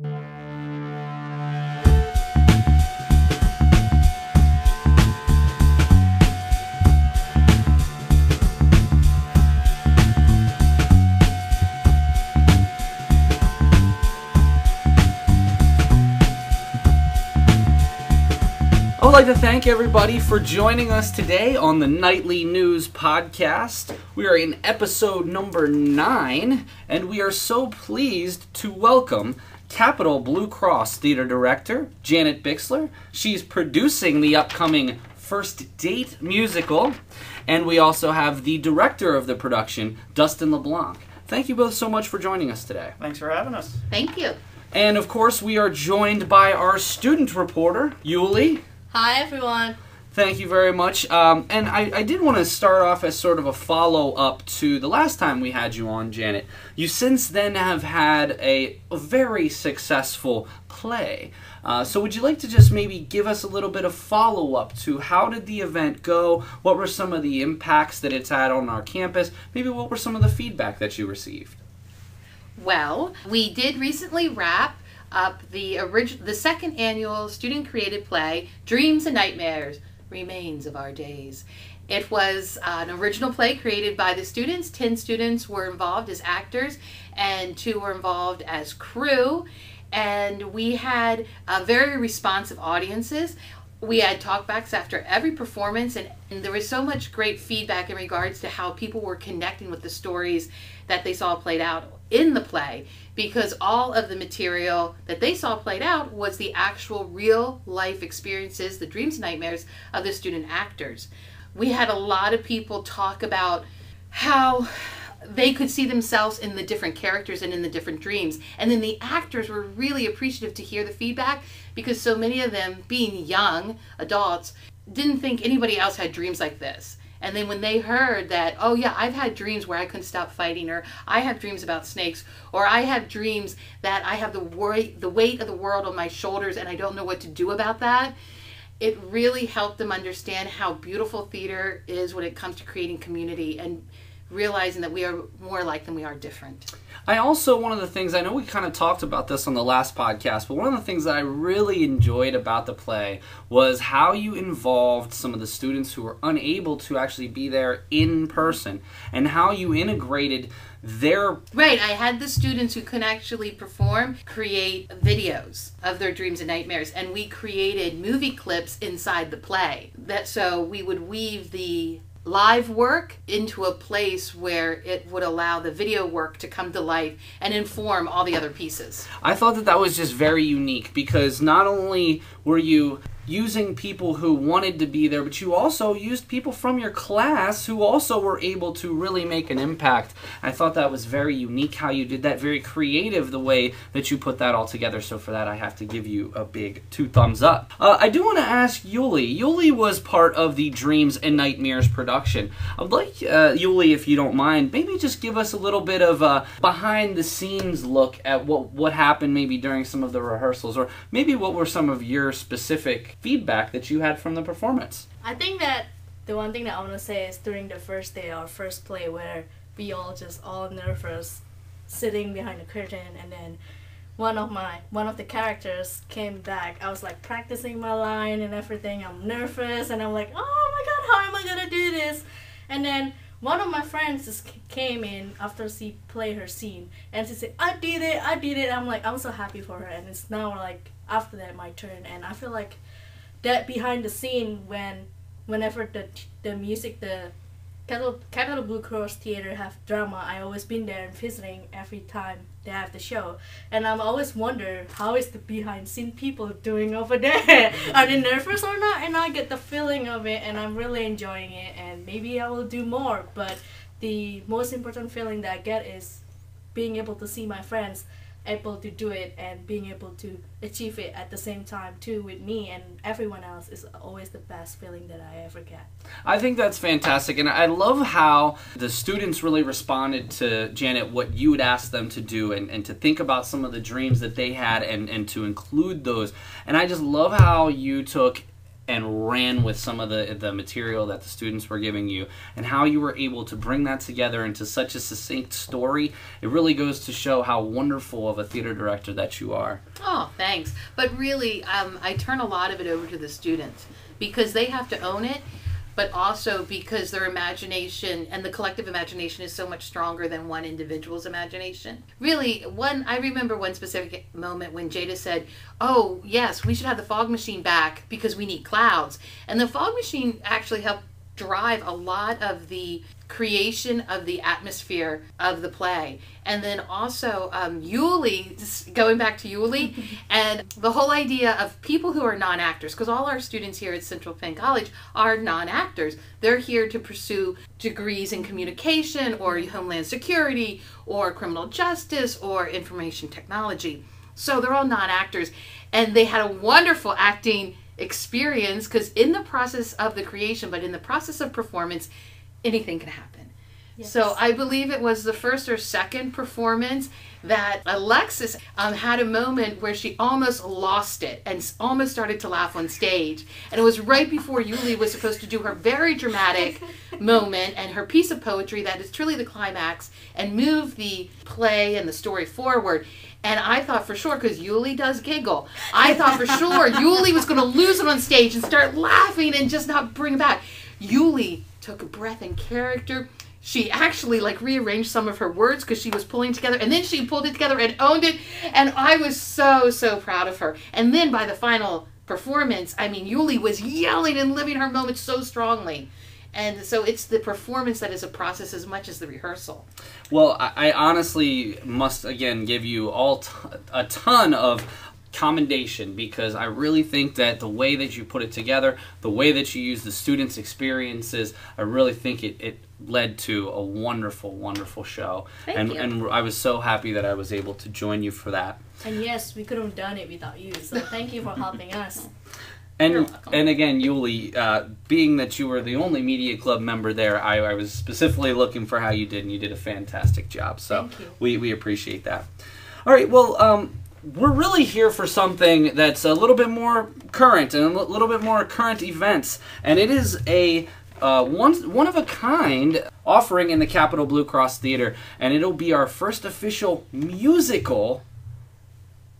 I would like to thank everybody for joining us today on the Nightly News Podcast. We are in episode number 9, and we are so pleased to welcome Capital Blue Cross Theater Director Janet Bixler. She's producing the upcoming First Date musical, and we also have the director of the production, Dustin LeBlanc. Thank you both so much for joining us today. Thanks for having us. Thank you. And of course, we are joined by our student reporter, Yuli. Hi, everyone. Thank you very much. And I did want to start off as sort of a follow-up to the last time we had you on, Janet. You since then have had a very successful play. So would you like to just maybe give us a little bit of follow-up to how did the event go? What were some of the impacts that it's had on our campus? Maybe what were some of the feedback that you received? Well, we did recently wrap up the second annual student created play, Dreams and Nightmares, Remains of Our Days. It was an original play created by the students. 10 students were involved as actors and 2 were involved as crew. And we had very responsive audiences. We had talkbacks after every performance, and there was so much great feedback in regards to how people were connecting with the stories that they saw played out in the play, because all of the material that they saw played out was the actual real life experiences, the dreams and nightmares of the student actors. We had a lot of people talk about how they could see themselves in the different characters and in the different dreams. And then the actors were really appreciative to hear the feedback, because so many of them, being young adults, didn't think anybody else had dreams like this. And then when they heard that, oh yeah, I've had dreams where I couldn't stop fighting, or I have dreams about snakes, or I have dreams that I have the weight of the world on my shoulders and I don't know what to do about that, it really helped them understand how beautiful theater is when it comes to creating community and realizing that we are more alike than we are different. I also, one of the things, I know we kind of talked about this on the last podcast, but one of the things that I really enjoyed about the play was how you involved some of the students who were unable to actually be there in person, and how you integrated their... Right, I had the students who couldn't actually perform create videos of their dreams and nightmares, and we created movie clips inside the play. So we would weave the live work into a place where it would allow the video work to come to life and inform all the other pieces. I thought that that was just very unique, because not only were you using people who wanted to be there, but you also used people from your class who also were able to really make an impact. I thought that was very unique how you did that, very creative the way that you put that all together. So for that, I have to give you a big 2 thumbs up. I do want to ask Yuli. Yuli was part of the Dreams and Nightmares production. I would like, Yuli, if you don't mind, maybe just give us a little bit of a behind-the-scenes look at what happened maybe during some of the rehearsals, or maybe what were some of your specific feedback that you had from the performance. I think that the one thing that I want to say is during the first day, our first play, where we all nervous, sitting behind the curtain, and then one of the characters came back. I was like practicing my line and everything. I'm nervous, and I'm like, oh my god, how am I gonna do this? And then one of my friends just came in after she played her scene, and she said, I did it. I'm like, I'm so happy for her, and it's now like after that my turn, and I feel like that behind the scene, whenever the music, the Capital Blue Cross Theater have drama, I always been there and visiting every time they have the show, and I'm always wonder how is the behind scene people doing over there. Are they nervous or not? And I get the feeling of it, and I'm really enjoying it, and maybe I will do more. But the most important feeling that I get is being able to see my friends able to do it and being able to achieve it at the same time too with me and everyone else is always the best feeling that I ever get. I think that's fantastic, and I love how the students really responded to, Janet, what you would ask them to do, and to think about some of the dreams that they had and to include those. And I just love how you took and ran with some of the material that the students were giving you, and how you were able to bring that together into such a succinct story. It really goes to show how wonderful of a theater director that you are. Oh, thanks. But really, I turn a lot of it over to the students because they have to own it, but also because their imagination and the collective imagination is so much stronger than one individual's imagination. Really, I remember one specific moment when Jada said, "Oh, yes, we should have the fog machine back because we need clouds." And the fog machine actually helped drive a lot of the creation of the atmosphere of the play. And then also Yuli, just going back to Yuli, and the whole idea of people who are non-actors, because all our students here at Central Penn College are non-actors. They're here to pursue degrees in communication or homeland security or criminal justice or information technology. So they're all non-actors, and they had a wonderful acting experience because in the process of the creation, but in the process of performance, anything can happen. Yes. So I believe it was the first or second performance that Alexis had a moment where she almost lost it and almost started to laugh on stage. And it was right before Yuli was supposed to do her very dramatic moment and her piece of poetry that is truly the climax and move the play and the story forward. And I thought for sure, because Yuli does giggle, I thought for sure Yuli was going to lose it on stage and start laughing and just not bring it back. Yuli took a breath in character. She actually rearranged some of her words because she was pulling together, and then she pulled it together and owned it, and I was so, so proud of her. And then by the final performance, I mean, Yuli was yelling and living her moment so strongly. And so it's the performance that is a process as much as the rehearsal. Well, I honestly must, again, give you all a ton of commendation, because I really think that the way that you put it together, the way that you use the students' experiences, I really think it led to a wonderful, wonderful show. Thank you. And I was so happy that I was able to join you for that. And yes, we couldn't have done it without you, so thank you for helping us. And again, Yuli, being that you were the only media club member there, I was specifically looking for how you did, and you did a fantastic job. So we appreciate that. All right, well, we're really here for something that's a little bit more current and a little bit more current events, and it is a one of a kind offering in the Capitol Blue Cross Theater, and it'll be our first official musical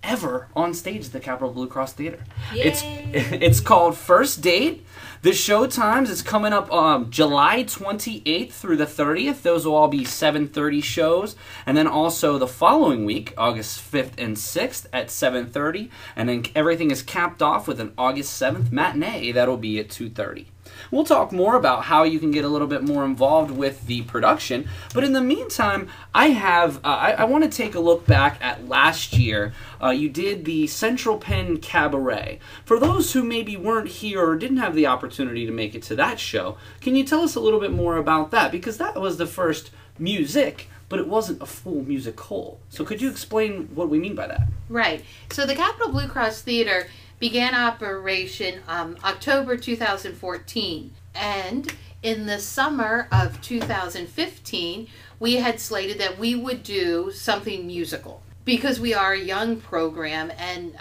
ever on stage at the Capitol Blue Cross Theater. It's called First Date. The show times is coming up July 28th through the 30th. Those will all be 7:30 shows. And then also the following week, August 5th and 6th at 7:30. And then everything is capped off with an August 7th matinee. That'll be at 2:30. We'll talk more about how you can get a little bit more involved with the production, but in the meantime, I want to take a look back at last year. You did the Central Penn Cabaret. For those who maybe weren't here or didn't have the opportunity to make it to that show, can you tell us a little bit more about that? Because that was the first music, but it wasn't a full musical. So could you explain what we mean by that? Right. So the Capitol Blue Cross Theater began operation October 2014, and in the summer of 2015 we had slated that we would do something musical because we are a young program and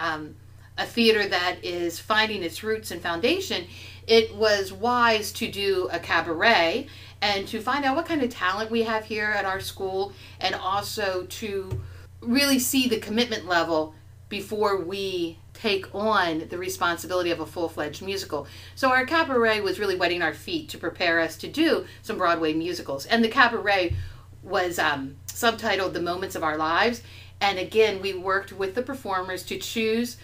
a theater that is finding its roots and foundation. It was wise to do a cabaret and to find out what kind of talent we have here at our school, and also to really see the commitment level before we take on the responsibility of a full-fledged musical. So our cabaret was really wetting our feet to prepare us to do some Broadway musicals. And the cabaret was subtitled The Moments of Our Lives. And again, we worked with the performers to choose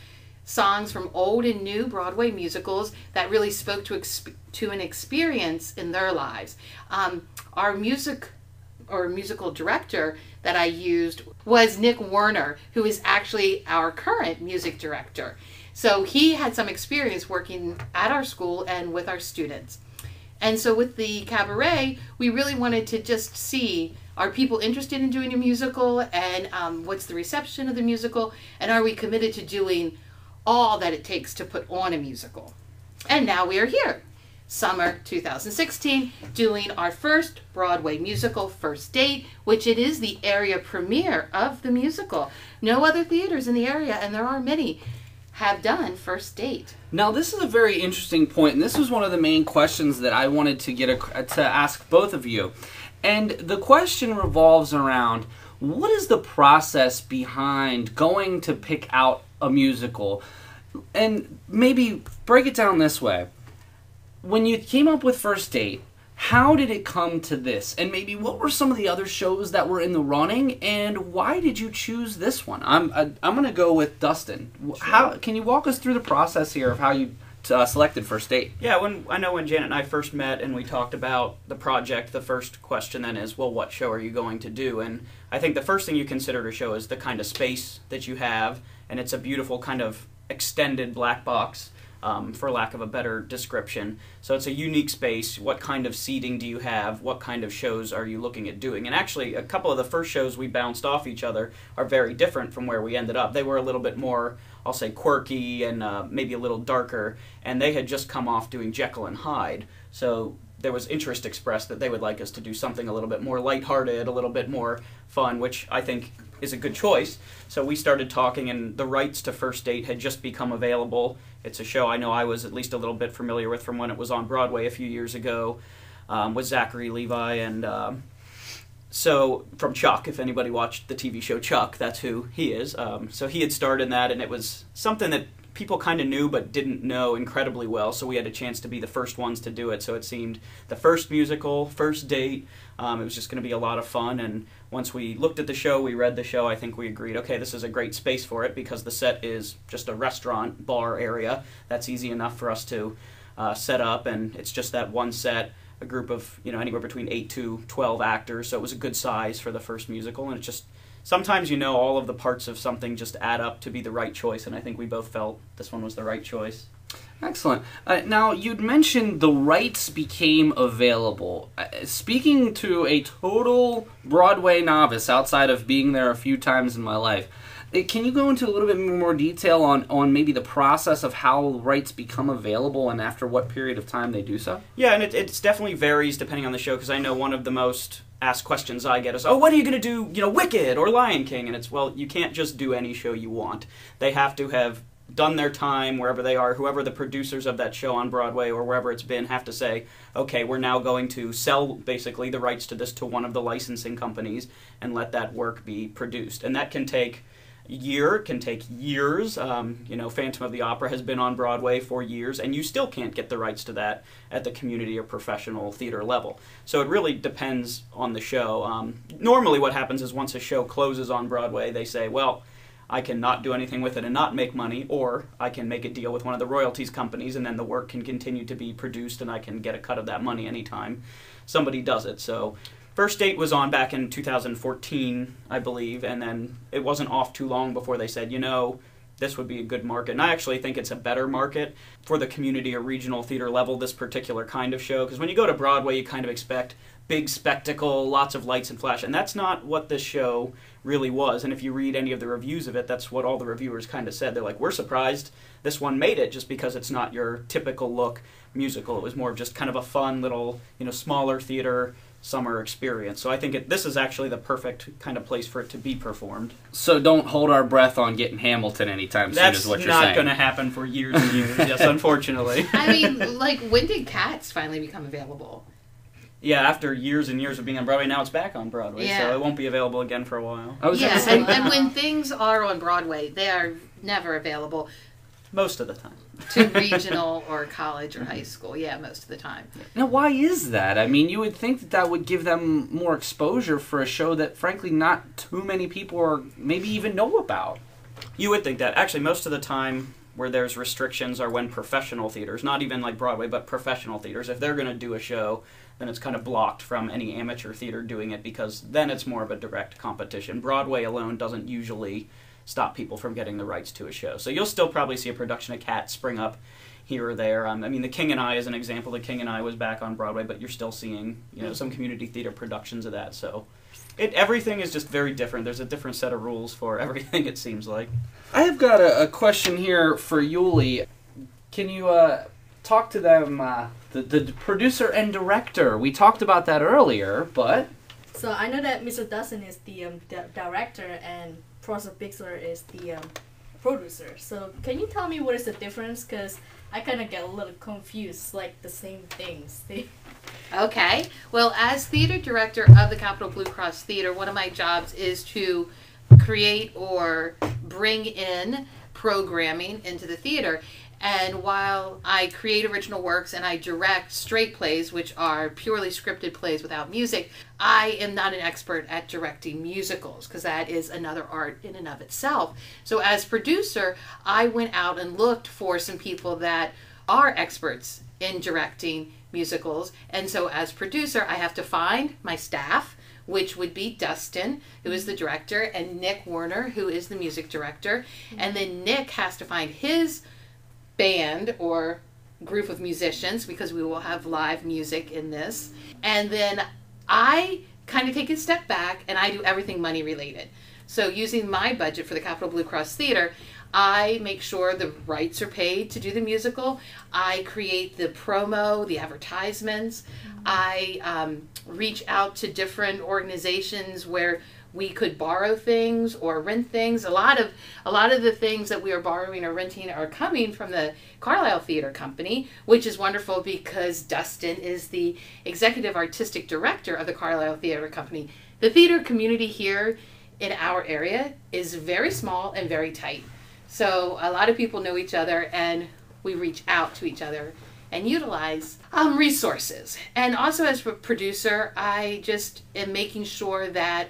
songs from old and new Broadway musicals that really spoke to an experience in their lives. Our musical director that I used was Nick Werner, who is actually our current music director. So he had some experience working at our school and with our students. And so with the cabaret, we really wanted to just see, are people interested in doing a musical, and what's the reception of the musical, and are we committed to doing all that it takes to put on a musical? And now we are here. Summer 2016, doing our first Broadway musical, First Date, which it is the area premiere of the musical. No other theaters in the area, and there are many, have done first date. Now, this is a very interesting point, and this was one of the main questions that I wanted to to ask both of you. And the question revolves around, what is the process behind going to pick out a musical? And maybe break it down this way. When you came up with First Date, how did it come to this? And maybe what were some of the other shows that were in the running, and why did you choose this one? I'm going to go with Dustin. How can you walk us through the process here of how you selected First Date? Yeah, I know when Janet and I first met and we talked about the project, the first question then is, well, what show are you going to do? And I think the first thing you consider to show is the kind of space that you have, and it's a beautiful kind of extended black box. For lack of a better description. So it's a unique space. What kind of seating do you have? What kind of shows are you looking at doing? And actually, a couple of the first shows we bounced off each other are very different from where we ended up. They were a little bit more, I'll say, quirky and maybe a little darker, and they had just come off doing Jekyll and Hyde. So there was interest expressed that they would like us to do something a little bit more lighthearted, a little bit more fun, which I think is a good choice. So we started talking, and the rights to First Date had just become available. It's a show I know I was at least a little bit familiar with from when it was on Broadway a few years ago with Zachary Levi, and so from Chuck. If anybody watched the TV show Chuck, that's who he is. So he had starred in that, and it was something that people kind of knew but didn't know incredibly well, so we had a chance to be the first ones to do it. So it seemed the first musical, First Date. It was just going to be a lot of fun, and once we looked at the show, we read the show, I think we agreed, okay, this is a great space for it because the set is just a restaurant, bar area. That's easy enough for us to set up, and it's just that one set, a group of, anywhere between 8 to 12 actors, so it was a good size for the first musical, and it's just, sometimes all of the parts of something just add up to be the right choice, and I think we both felt this one was the right choice. Excellent. Now, you'd mentioned the rights became available. Speaking to a total Broadway novice outside of being there a few times in my life, can you go into a little bit more detail on maybe the process of how rights become available and after what period of time they do so? Yeah, and it definitely varies depending on the show, because I know one of the most asked questions I get is, oh, when are you going to do, Wicked or Lion King? And it's, well, you can't just do any show you want. They have to have done their time wherever they are. Whoever the producers of that show on Broadway or wherever it's been have to say, okay, we're now going to sell basically the rights to this to one of the licensing companies and let that work be produced. And that can take a year, it can take years. Phantom of the Opera has been on Broadway for years, and you still can't get the rights to that at the community or professional theater level. So it really depends on the show. Normally what happens is once a show closes on Broadway, they say, well, I can not do anything with it and not make money, or I can make a deal with one of the royalties companies, and then the work can continue to be produced, and I can get a cut of that money anytime somebody does it. So First Date was on back in 2014, I believe, and then it wasn't off too long before they said, this would be a good market. And I actually think it's a better market for the community or regional theater level, this particular kind of show, because when you go to Broadway, you kind of expect big spectacle, lots of lights and flash, and that's not what this show really was. And if you read any of the reviews of it, that's what all the reviewers kind of said. They're like, we're surprised this one made it just because it's not your typical look musical. It was more of just kind of a fun little, smaller theater summer experience. So I think this is actually the perfect kind of place for it to be performed. So don't hold our breath on getting Hamilton anytime soon is what you're saying. That's not going to happen for years and years, yes, unfortunately. I mean, when did Cats finally become available? Yeah, after years and years of being on Broadway, now it's back on Broadway, so it won't be available again for a while. And when things are on Broadway, they are never available. Most of the time. To regional or college or high school, most of the time. Now, why is that? I mean, you would think that would give them more exposure for a show that, frankly, not too many people or maybe even know about. You would think that. Actually, most of the time where there's restrictions are when professional theaters, not even like Broadway, but professional theaters, if they're going to do a show, then it's kind of blocked from any amateur theater doing it because then it's more of a direct competition. Broadway alone doesn't usually stop people from getting the rights to a show. So you'll still probably see a production of Cats spring up here or there. I mean, The King and I is an example. The King and I was back on Broadway, but you're still seeing, some community theater productions of that. So everything is just very different. There's a different set of rules for everything, it seems like. I have got a question here for Yuli. Can you talk to them, the producer and director? We talked about that earlier, but... So I know that Mr. Dustin is the director and Professor Bixler is the producer. So can you tell me what is the difference? Because I kind of get a little confused, like the same things. Okay. Well, as theater director of the Capital Blue Cross Theater, one of my jobs is to create or bring in programming into the theater. And while I create original works and I direct straight plays, which are purely scripted plays without music, I am not an expert at directing musicals, because that is another art in and of itself. So as producer, I went out and looked for some people that are experts in directing musicals. And so as producer, I have to find my staff, which would be Dustin, who is the director, and Nick Werner, who is the music director. And then Nick has to find his band or group of musicians, because we will have live music in this. And then I kind of take a step back and I do everything money related. So using my budget for the Capital Blue Cross Theater, I make sure the rights are paid to do the musical. I create the promo, the advertisements. I reach out to different organizations where we could borrow things or rent things. A lot of the things that we are borrowing or renting are coming from the Carlisle Theater Company, which is wonderful because Dustin is the executive artistic director of the Carlisle Theater Company. The theater community here in our area is very small and very tight. So a lot of people know each other, and we reach out to each other and utilize resources. And also as a producer, I just am making sure that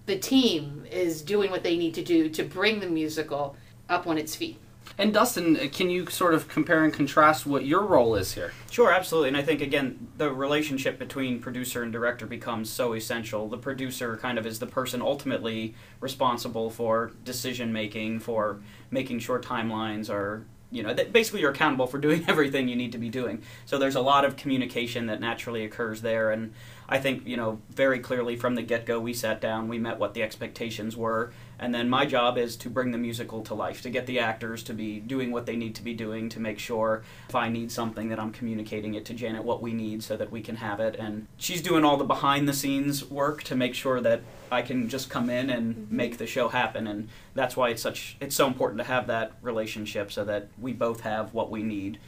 the team is doing what they need to do to bring the musical up on its feet. And Dustin, can you sort of compare and contrast what your role is here? Sure, absolutely. And I think, again, the relationship between producer and director becomes so essential. The producer kind of is the person ultimately responsible for decision-making, for making sure timelines are, basically you're accountable for doing everything you need to be doing. So there's a lot of communication that naturally occurs there. And I think, very clearly from the get-go, we sat down, we met what the expectations were, and then my job is to bring the musical to life, to get the actors to be doing what they need to be doing, to make sure if I need something that I'm communicating it to Janet what we need so that we can have it. And she's doing all the behind-the-scenes work to make sure that I can just come in and make the show happen. And that's why it's so important to have that relationship so that we both have what we need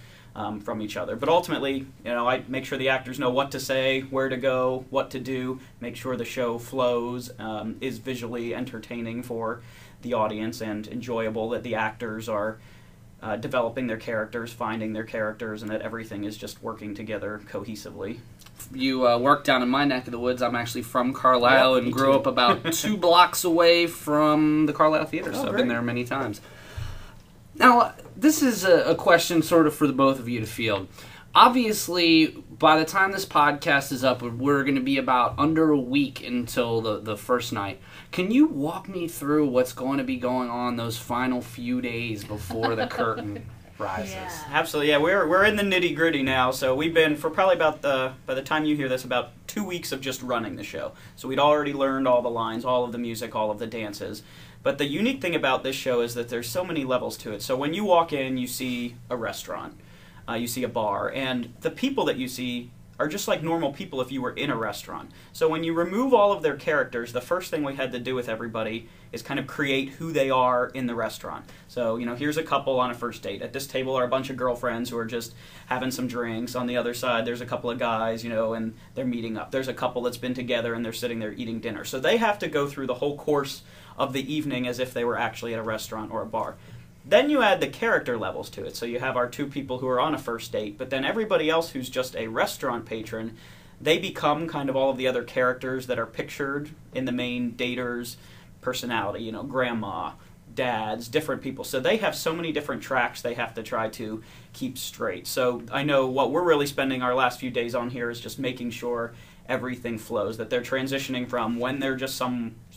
from each other. But ultimately, I make sure the actors know what to say, where to go, what to do, make sure the show flows, is visually entertaining for the audience and enjoyable, that the actors are developing their characters, finding their characters, and that everything is just working together cohesively. You work down in my neck of the woods. I'm actually from Carlisle and grew up about 2 blocks away from the Carlisle Theater, so I've been there many times. Now, this is a question sort of for the both of you to field. Obviously, by the time this podcast is up, we're going to be about under a week until the first night. Can you walk me through what's going to be going on those final few days before the curtain rises? Yeah. Absolutely, yeah. We're in the nitty-gritty now, so we've been, for probably about by the time you hear this, about 2 weeks of just running the show. So we'd already learned all the lines, all of the music, all of the dances. But the unique thing about this show is that there's so many levels to it. So when you walk in, you see a restaurant, you see a bar, and the people that you see are just like normal people if you were in a restaurant. So when you remove all of their characters, the first thing we had to do with everybody is kind of create who they are in the restaurant. So, here's a couple on a first date. At this table are a bunch of girlfriends who are just having some drinks. On the other side, there's a couple of guys, and they're meeting up. There's a couple that's been together and they're sitting there eating dinner. So they have to go through the whole course of the evening as if they were actually at a restaurant or a bar. Then you add the character levels to it. So you have our 2 people who are on a first date, but then everybody else who's just a restaurant patron, they become kind of all of the other characters that are pictured in the main dater's personality, grandma, dads, different people. So they have so many different tracks they have to try to keep straight. So I know what we're really spending our last few days on here is just making sure everything flows, that they're transitioning from when they're just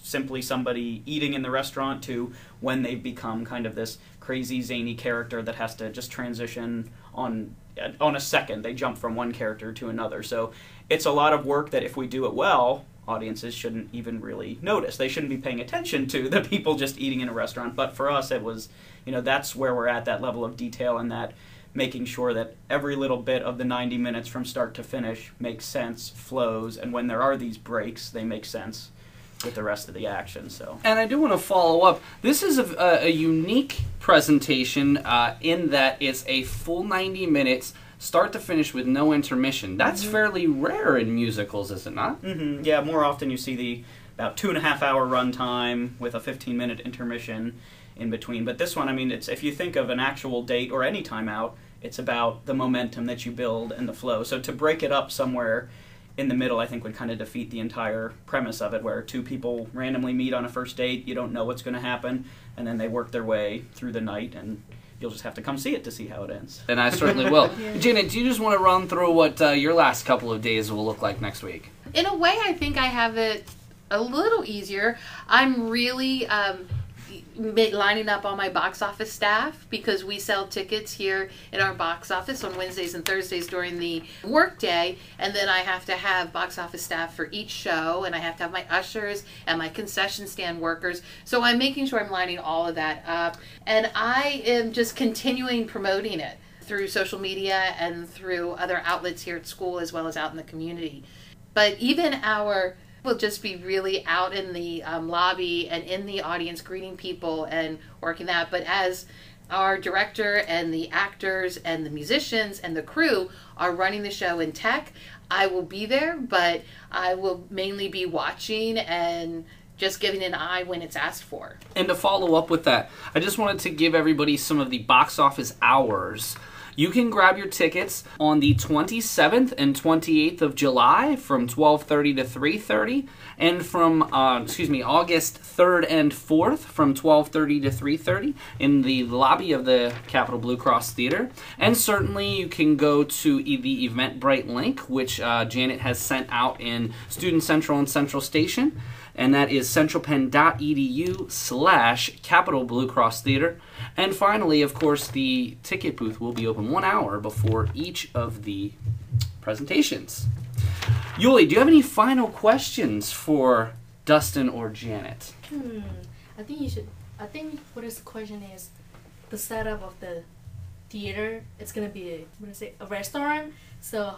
simply somebody eating in the restaurant to when they've become kind of this crazy zany character that has to just transition on a second. They jump from one character to another. So it's a lot of work that if we do it well, audiences shouldn't even really notice. They shouldn't be paying attention to the people just eating in a restaurant. But for us, it was, that's where we're at, that level of detail, and that making sure that every little bit of the 90 minutes from start to finish makes sense, flows, and when there are these breaks, they make sense. with the rest of the action. So. And I do want to follow up. This is a unique presentation in that it's a full 90 minutes, start to finish with no intermission. That's fairly rare in musicals, is it not? Mm-hmm. Yeah, more often you see the about 2.5 hour runtime with a 15-minute intermission in between. But this one, I mean, it's if you think of an actual date or any time out, it's about the momentum that you build and the flow. So to break it up somewhere in the middle, I think would kind of defeat the entire premise of it, where two people randomly meet on a first date, you don't know what's going to happen, and then they work their way through the night, and you'll just have to come see it to see how it ends. And I certainly will. Janet, do you just want to run through what your last couple of days will look like next week? In a way, I think I have it a little easier. I'm really lining up all my box office staff, because we sell tickets here in our box office on Wednesdays and Thursdays during the workday, and then I have to have box office staff for each show, and I have to have my ushers and my concession stand workers. So I'm making sure I'm lining all of that up, and I am just continuing promoting it through social media and through other outlets here at school as well as out in the community. But even we'll just be really out in the lobby and in the audience greeting people and working that. But as our director and the actors and the musicians and the crew are running the show in tech, I will be there, but I will mainly be watching and just giving an eye when it's asked for. And to follow up with that, I just wanted to give everybody some of the box office hours. You can grab your tickets on the 27th and 28th of July from 12:30 to 3:30, and from August 3rd and 4th from 12:30 to 3:30 in the lobby of the Capitol Blue Cross Theater. And certainly you can go to the Eventbrite link, which Janet has sent out in Student Central and Central Station, and that is centralpenn.edu/Capitol Blue Cross Theater. And finally, of course, the ticket booth will be open 1 hour before each of the presentations. Yuli, do you have any final questions for Dustin or Janet? I think what is the question is the setup of the theater. It's gonna be a restaurant. So,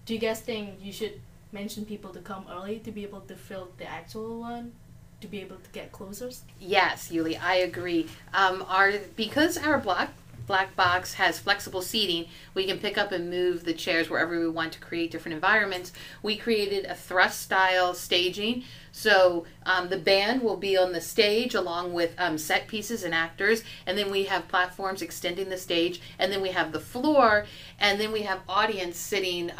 do you guys think you should mention people to come early to be able to fill the actual one, to be able to get closer? Yes, Yuli, I agree. Because our black box has flexible seating, we can pick up and move the chairs wherever we want to create different environments. We created a thrust style staging, so the band will be on the stage along with set pieces and actors, and then we have platforms extending the stage, and then we have the floor, and then we have audience sitting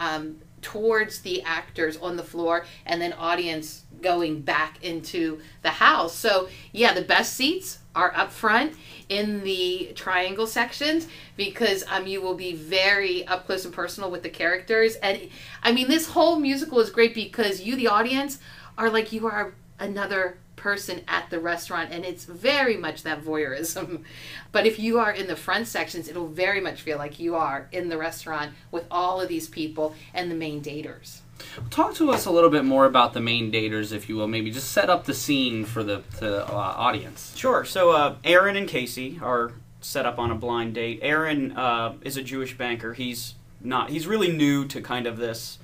towards the actors on the floor, and then audience going back into the house. So yeah, the best seats are up front in the triangle sections, because you will be very up close and personal with the characters. And I mean, this whole musical is great because you, the audience, are like you are another person at the restaurant, and it's very much that voyeurism. But if you are in the front sections, it'll very much feel like you are in the restaurant with all of these people and the main daters. Talk to us a little bit more about the main daters, if you will. Maybe just set up the scene for the audience. Sure. So Aaron and Casey are set up on a blind date. Aaron is a Jewish banker. He's really new to kind of this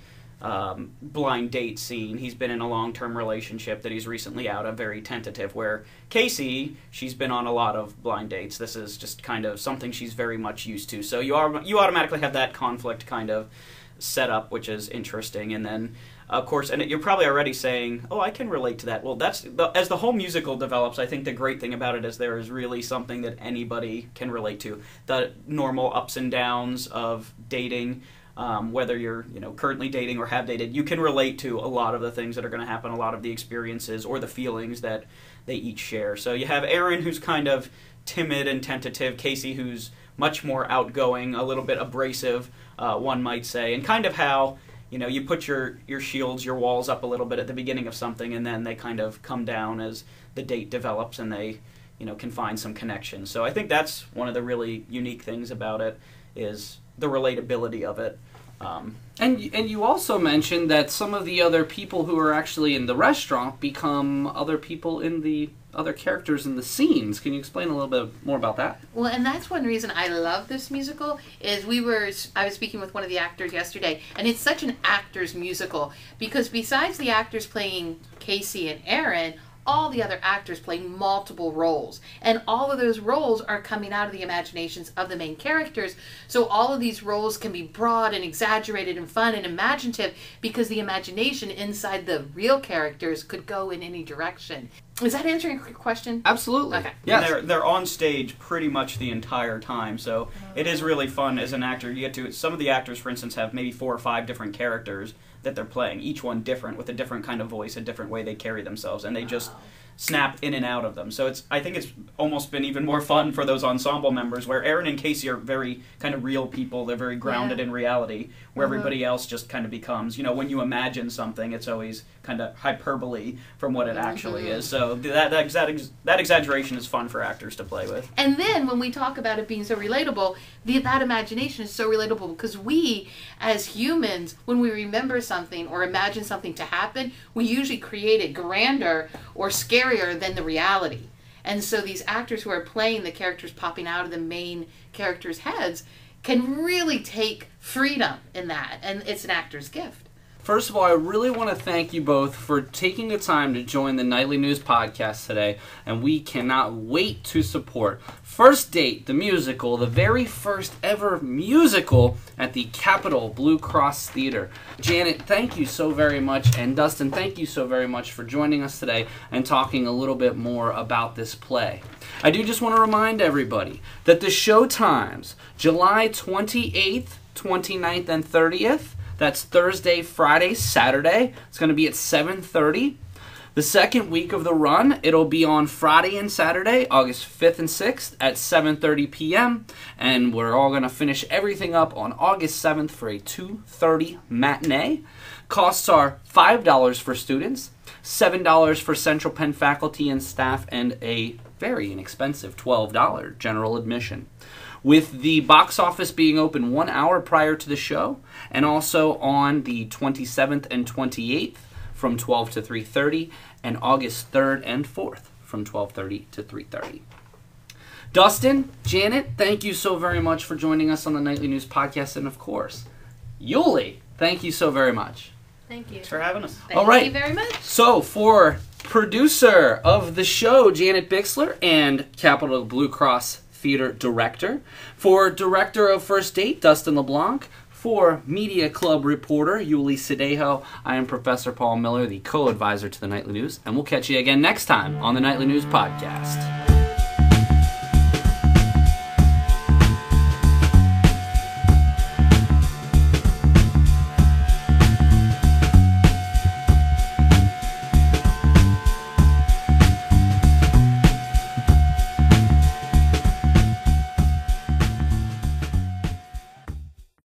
blind date scene. He's been in a long-term relationship that he's recently out of, very tentative, where Casey, she's been on a lot of blind dates. This is just kind of something she's very much used to. So you automatically have that conflict kind of set up, which is interesting. And then, of course, and you're probably already saying, oh, I can relate to that. Well, as the whole musical develops, I think the great thing about it is there is really something that anybody can relate to. The normal ups and downs of dating, whether you're currently dating or have dated, you can relate to a lot of the things that are going to happen, a lot of the experiences or the feelings that they each share. So you have Aaron, who's kind of timid and tentative, Casey, who's much more outgoing, a little bit abrasive, one might say, and kind of how you put your shields, your walls up a little bit at the beginning of something, and then they kind of come down as the date develops and they can find some connection. So I think that's one of the really unique things about it, is the relatability of it. And you also mentioned that some of the other people who are actually in the restaurant become other people in the other characters in the scenes. Can you explain a little bit more about that? Well, and that's one reason I love this musical, is I was speaking with one of the actors yesterday, and it's such an actor's musical, because besides the actors playing Casey and Aaron, all the other actors playing multiple roles. And all of those roles are coming out of the imaginations of the main characters. So all of these roles can be broad and exaggerated and fun and imaginative because the imagination inside the real characters could go in any direction. Is that answering your question? Absolutely. Okay. Yes. They're on stage pretty much the entire time, so it is really fun as an actor. You get to, some of the actors, for instance, have maybe 4 or 5 different characters that they're playing, each one different, with a different kind of voice, a different way they carry themselves, and they just snap in and out of them. So I think it's almost been even more fun for those ensemble members, where Aaron and Casey are very kind of real people. They're very grounded in reality, where everybody else just kind of becomes, when you imagine something, it's always kind of hyperbole from what it actually is. So that exaggeration is fun for actors to play with. And then when we talk about it being so relatable, that imagination is so relatable because we, as humans, when we remember something or imagine something to happen, we usually create it grander or scarier than the reality. And so these actors who are playing the characters popping out of the main characters' heads can really take freedom in that, and it's an actor's gift. First of all, I really want to thank you both for taking the time to join the Nightly News podcast today, and we cannot wait to support First Date, the musical, the very first ever musical at the Capitol Blue Cross Theater. Janet, thank you so very much, and Dustin, thank you so very much for joining us today and talking a little bit more about this play. I do just want to remind everybody that the show times, July 28th, 29th, and 30th, that's Thursday, Friday, Saturday. It's going to be at 7:30. The second week of the run, it'll be on Friday and Saturday, August 5th and 6th at 7:30 p.m. And we're all going to finish everything up on August 7th for a 2:30 matinee. Costs are $5 for students, $7 for Central Penn faculty and staff, and a very inexpensive $12 general admission. With the box office being open 1 hour prior to the show, and also on the 27th and 28th from 12 to 3:30, and August 3rd and 4th from 12:30 to 3:30. Dustin, Janet, thank you so very much for joining us on the Nightly News podcast, and of course, Yuli, thank you so very much. Thank you. Thanks for having us. Thank you very much. So, for producer of the show, Janet Bixler, and Capitol Blue Cross Theater director, for director of First Date, Dustin LeBlanc, for Media Club reporter Yuliani Sutedjo, I am Professor Paul Miller, the co-advisor to the Nightly News, and we'll catch you again next time on the Nightly News podcast.